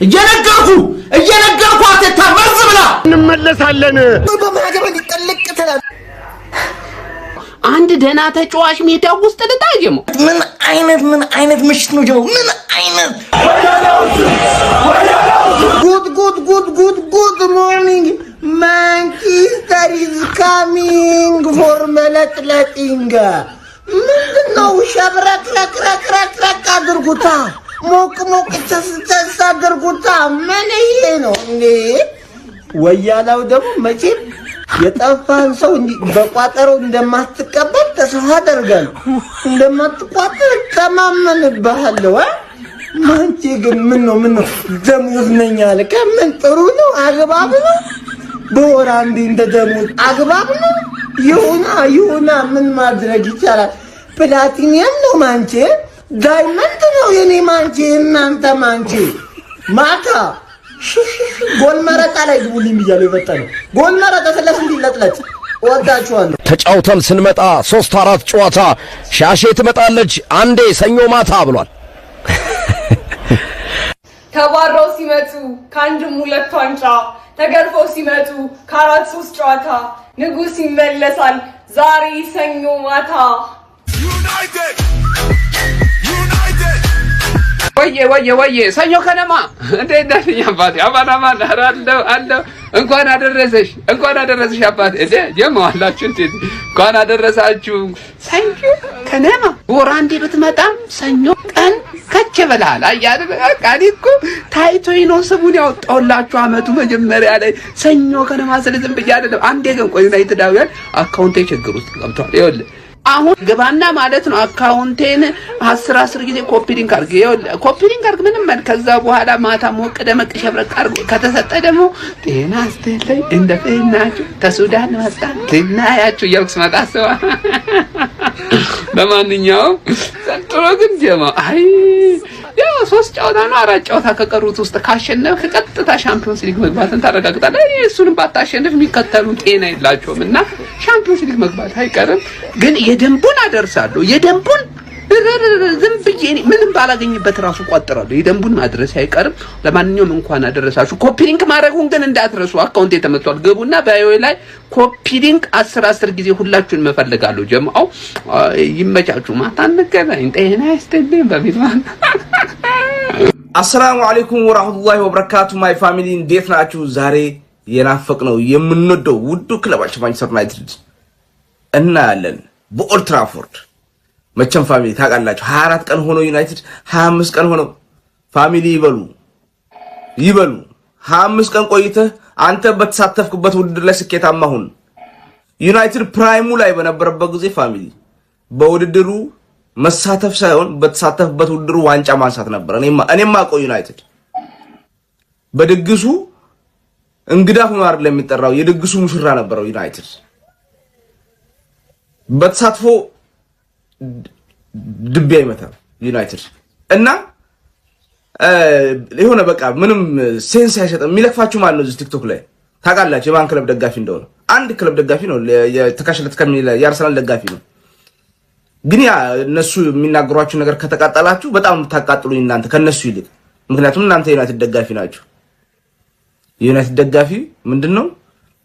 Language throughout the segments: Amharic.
እየነገርኳት ተመርዝ ብላ እንመለሳለን። በማገበ ሊጠልቅተናል። አንድ ደና ተጫዋች ሜዳ ውስጥ ልታየሙ ምን አይነት ምሽት ነው ጀው? ምን አይነት ጉድ ሞርኒንግ ማንቸስተር ኢዝ ካሚንግ ፎር መለጥለጢንግ ምንድነው? ሸብረቅ ረቅ አድርጉታ ሞቅ ተስ አድርጉታ። ምን ይሄ ነው እንዴ? ወያላው ደግሞ መቼም የጠፋን ሰው በቋጠረው እንደማትቀበል ተስፋ አደርጋለሁ። እንደማትቋጠር ተማመንብሃለሁ። ማንቺ ግን ምን ነው ደሞዝ ነኝ አለ። ከምን ጥሩ ነው? አግባብ ነው? በወር አንዴ እንደ ደሞዝ አግባብ ነው? ይሁና ምን ማድረግ ይቻላል? ፕላቲኒየም ነው ማንቺ፣ ዳይመንድ ነው የኔ ማንቺ። እናንተ ማንቺ ማታ ጎል መረጣ ላይ ግቡልኝ ብያለሁ። የፈጠነው ጎል መረጣ ስለስ እንዲለጥለጥ ወዳችኋለሁ። ተጫውተን ስንመጣ 3-4 ጨዋታ ሻሼ ትመጣለች አንዴ ሰኞ ማታ ብሏል። ተባረው ሲመጡ ከአንድም ሁለት ዋንጫ ተገርፈው ሲመጡ ከ4-3 ጨዋታ ንጉስ ይመለሳል ዛሬ ሰኞ ማታ። ወየ ሰኞ ከነማ እንዴት ነሽ አባቴ? አባናማ አለው እንኳን አደረሰሽ አባቴ። እንዴ ጀማዋላችሁ እንዴ እንኳን አደረሳችሁ። ሰኞ ከነማ ወራንዴ ብትመጣም ሰኞ ቀን ከች በላል አያደ አቃዲኩ ታይቶይ ነው ስሙን ያወጣውላችሁ አመቱ መጀመሪያ ላይ ሰኞ ከነማ ስለዝም ብዬ አይደለም። አንዴ ግን ቆይና ይተዳውያል አካውንቴ ችግር ውስጥ ገብቷል። ይኸውልህ አሁን ግባና ማለት ነው አካውንቴን 10 ጊዜ ኮፒ ሊንክ አድርግ ምንም ማለት ከዛ በኋላ ማታ ሞቅ ደመቅ ሸብረቅ አድርጎ ከተሰጠ ደግሞ ጤና አስተለይ እንደፈናችሁ ተሱዳን መጣ ልናያችሁ እያልኩ ስመጣ ሰው ለማንኛውም ጥሩ ግን ጀማ አይ ያው 3 ጨዋታ ነው 4 ጨዋታ ከቀሩት ውስጥ ካሸነፍ ቀጥታ ሻምፒዮንስ ሊግ መግባትን ታረጋግጣለህ። እሱንም ባታሸንፍ የሚከተሉ ጤና የላቸውም እና ሻምፒዮንስ ሊግ መግባት አይቀርም። ግን የደንቡን አደርሳለሁ። የደንቡን ዝም ብዬ ምንም ባላገኝበት ራሱ ቆጥራለሁ። የደንቡን ማድረስ አይቀርም። ለማንኛውም እንኳን አደረሳችሁ። ኮፒ ሊንክ ማድረጉን ግን እንዳትረሱ። አካውንቴ ተመቷል። ገቡና ባዮ ላይ ኮፒ ሊንክ 10 ጊዜ ሁላችሁን መፈልጋለሁ። ጀማው ይመቻችሁ። ማታ እንገናኝ። ጤና ይስጥልኝ። በሚባል አሰላሙ አለይኩም ወራህመቱላሂ ወበረካቱ። ማይ ፋሚሊ እንዴት ናችሁ? ዛሬ የናፈቅነው የምንወደው ውዱ ክለባችን ማንቸስተር ዩናይትድ እናያለን በኦልድ ትራፎርድ። መቼም ፋሚሊ ታውቃላችሁ 24 ቀን ሆኖ ዩናይትድ 25 ቀን ሆኖ ፋሚሊ ይበሉ 25 ቀን ቆይተህ አንተ በተሳተፍክበት ውድድር ላይ ስኬታማ ሁን። ዩናይትድ ፕራይሙ ላይ በነበረበት ጊዜ ፋሚሊ በውድድሩ መሳተፍ ሳይሆን በተሳተፍበት ውድድሩ ዋንጫ ማንሳት ነበር። እኔማ አውቀው ዩናይትድ በድግሱ እንግዳ ሆኖ አይደለም የሚጠራው፣ የድግሱ ሙሽራ ነበረው ዩናይትድ በተሳትፎ ድቤ አይመታም ዩናይትድ እና የሆነ በቃ ምንም ሴንስ አይሰጥም። የሚለክፋችሁ ማለት ነው እዚህ ቲክቶክ ላይ ታውቃላችሁ የማን ክለብ ደጋፊ እንደሆነ። አንድ ክለብ ደጋፊ ነው የተካሸለት ከሚል የአርሰናል ደጋፊ ነው። ግን ያ እነሱ የሚናገሯችሁ ነገር ከተቃጠላችሁ በጣም ታቃጥሉኝ እናንተ ከነሱ ይልቅ። ምክንያቱም እናንተ ዩናይትድ ደጋፊ ናችሁ። የዩናይትድ ደጋፊ ምንድነው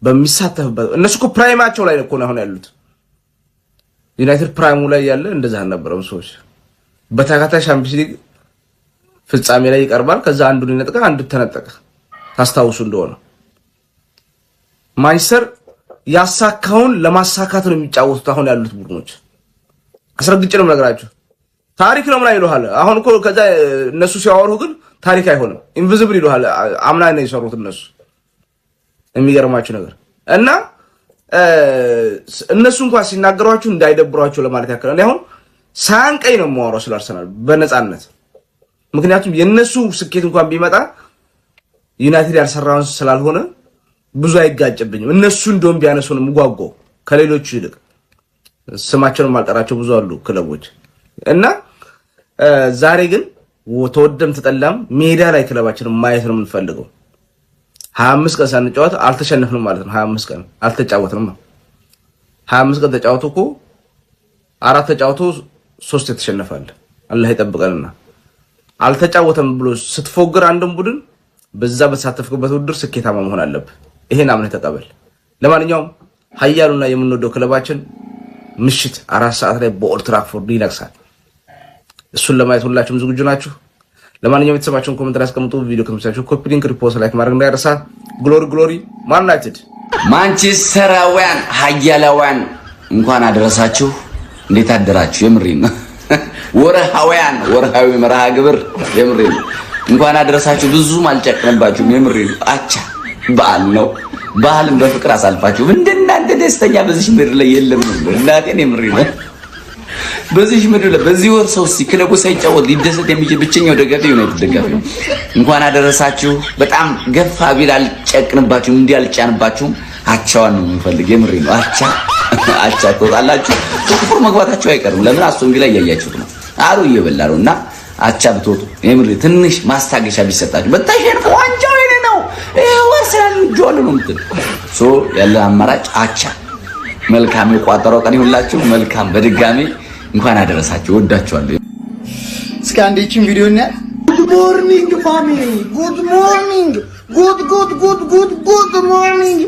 በሚሳተፍበት እነሱ እኮ ፕራይማቸው ላይ ነው አሁን ያሉት። ዩናይትድ ፕራይሙ ላይ ያለ እንደዛ አልነበረም። ሰዎች በተከታታይ ሻምፒዮንስ ሊግ ፍጻሜ ላይ ይቀርባል። ከዛ አንዱን ይነጥቀ አንዱ ተነጠቀ። ታስታውሱ እንደሆነ ማንቸስተር ያሳካውን ለማሳካት ነው የሚጫወቱት አሁን ያሉት ቡድኖች። አስረግጬ ነው የምነግራችሁ። ታሪክ ነው ምናምን ይሉሃል። አሁን እኮ ከዛ እነሱ ሲያወሩ ግን ታሪክ አይሆንም ኢንቪዚብል ይሉሃል። አምና ነው የሰሩት እነሱ። የሚገርማችሁ ነገር እና እነሱ እንኳን ሲናገሯችሁ እንዳይደብሯችሁ ለማለት ያክል እኔ አሁን ሳንቀይ ነው የማወራው ስለ አርሰናል በነፃነት። ምክንያቱም የነሱ ስኬት እንኳን ቢመጣ ዩናይትድ ያልሰራውን ስላልሆነ ብዙ አይጋጭብኝም። እነሱ እንደውም ቢያነሱ ነው የምጓጓው ከሌሎቹ ይልቅ። ስማቸውን ማልጠራቸው ብዙ አሉ ክለቦች እና ዛሬ ግን ተወደም ተጠላም ሜዳ ላይ ክለባችንን ማየት ነው የምንፈልገው። 25 ቀን ሳንጫወት አልተሸነፍንም ማለት ነው። 25 ቀን አልተጫወትንም። 25 ቀን ተጫወቱ እኮ 4 ተጫወቱ 3 የተሸነፋል። አላህ ይጠብቀንና አልተጫወተም ብሎ ስትፎግር አንድም ቡድን በዛ በተሳተፍኩበት ውድድር ስኬታማ መሆን አለብህ። ይሄን አምነህ ተቀበል። ለማንኛውም ኃያሉና የምንወደው ክለባችን ምሽት 4 ሰዓት ላይ በኦልድ ትራፎርድ ይነግሳል። እሱን ለማየት ሁላችሁም ዝግጁ ናችሁ? ለማንኛውም የተሰማችሁን ኮሜንት ላይ አስቀምጡ። ቪዲዮ ከተመቻችሁ ኮፒ ሊንክ፣ ሪፖስት፣ ላይክ ማድረግ እንዳይረሳ። ግሎሪ ግሎሪ ማን ዩናይትድ! ማንቸስተራውያን ኃያላውያን እንኳን አደረሳችሁ። እንዴት አደራችሁ? የምሬን ነው። ወርሃዊ መርሃ ግብር የምሬን ነው። እንኳን አደረሳችሁ። ብዙም አልጨቅንባችሁም። የምሬን ነው። አቻ በዓል ነው። በዓልን በፍቅር አሳልፋችሁ እንደናንተ ደስተኛ በዚህ ምድር ላይ የለም ነው። እናቴን የምሬን ነው። በዚህ ምድር ላይ በዚህ ወር ሰው ክለቡ ሳይጫወት ሊደሰት የሚችል ብቸኛው ደጋፊ ዩናይትድ ደጋፊ ነው። እንኳን አደረሳችሁ። በጣም ገፋ ቢል አልጨቅንባችሁም፣ እንዲህ አልጫንባችሁም። አቻዋን ነው የምፈልግ። የምሬን ነው። አቻ ትወጣላችሁ። ጥቁር መግባታችሁ አይቀርም። ለምን አስቶን ቪላ እያያችሁት ነው። አሩ እየበላ ነውና አቻ ብትወጡ የምሬ ትንሽ ማስታገሻ ቢሰጣችሁ በታሸንፉ ዋንጫው የኔ ነው ወርሰናል ጆል ነው እንትን ያለ አማራጭ አቻ። መልካም የቋጠረው ቀን ይሁንላችሁ። መልካም በድጋሚ እንኳን አደረሳችሁ። ወዳችኋለሁ። እስኪ አንዴችን ቪዲዮ እና ጉድ ሞርኒንግ ፋሚሊ፣ ጉድ ሞርኒንግ፣ ጉድ ሞርኒንግ።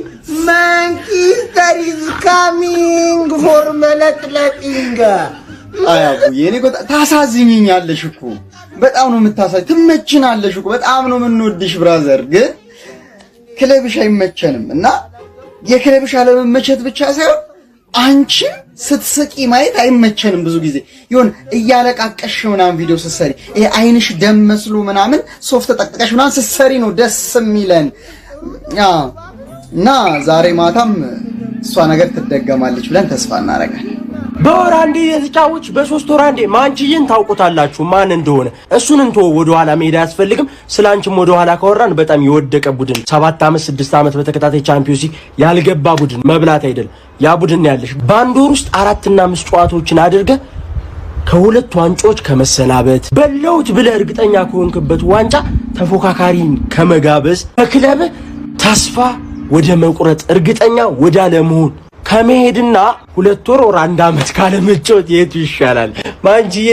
ማንቸስተር ኢዝ ካሚንግ ፎር መለጥለጢንግ። አያቡ የኔ ጎታ ታሳዝኝኛለሽ እኮ በጣም ነው የምታሳይ። ትመችናለሽ እኮ በጣም ነው የምንወድሽ ብራዘር። ግን ክለብሽ አይመቸንም እና የክለብሽ አለመመቸት ብቻ ሳይሆን አንቺ ስትስቂ ማየት አይመቸንም። ብዙ ጊዜ ይሁን እያለቃቀሽ ምናምን ቪዲዮ ስትሰሪ ይሄ አይንሽ ደም መስሎ ምናምን ሶፍት ተጠቅጥቀሽ ምናምን ስትሰሪ ነው ደስ የሚለን። እና ዛሬ ማታም እሷ ነገር ትደገማለች ብለን ተስፋ እናደርጋለን። በወር አንዴ የተጫወች በ3 ወር አንዴ ማንቺዬን ታውቁታላችሁ ማን እንደሆነ። እሱን እንቶ ወደ ኋላ መሄድ አያስፈልግም። ስላንቺም ወደ ኋላ ካወራን በጣም የወደቀ ቡድን 7 ዓመት 6 ዓመት በተከታታይ ቻምፒዮንስ ሊግ ያልገባ ቡድን መብላት አይደል ያ ቡድን ያለሽ። በአንድ ወር ውስጥ 4 እና 5 ጨዋታዎችን አድርገ ከሁለት ዋንጫዎች ከመሰናበት በለውት ብለህ እርግጠኛ ከሆንክበት ዋንጫ ተፎካካሪን ከመጋበዝ በክለብ ተስፋ ወደ መቁረጥ እርግጠኛ ወደ አለመሆን ከመሄድና 2 ወር ወር 1 ዓመት ካለ መጫወት የቱ ይሻላል? ማንቺዬ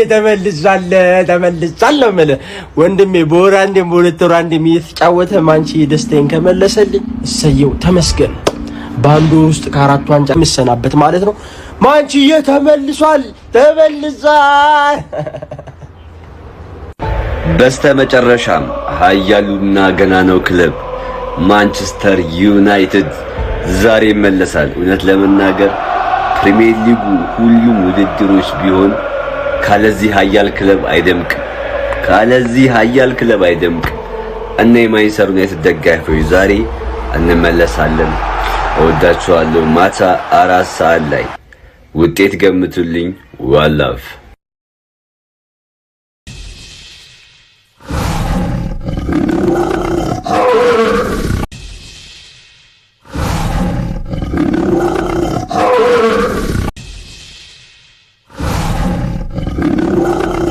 ተመልሳለሁ ማለት ወንድሜ በወር አንዴም በ2 ወር አንዴም እየተጫወተ ማንቺዬ ደስታዬን ከመለሰልኝ እሰየው ተመስገን። በአንድ ወር ውስጥ ከ4 ዋንጫ መሰናበት ማለት ነው። ማንቺዬ ተመልሷል። በስተመጨረሻም ኃያሉና ገናናው ክለብ ማንቸስተር ዩናይትድ ዛሬ ይመለሳል። እውነት ለመናገር ፕሪሚየር ሊጉ ሁሉም ውድድሮች ቢሆን ካለዚህ ኃያል ክለብ አይደምቅ እና የማንቸስተር ዩናይትድ ደጋፊዎች ዛሬ እንመለሳለን። እወዳችኋለሁ። ማታ 4 ሰዓት ላይ ውጤት ገምቱልኝ። ዋላፍ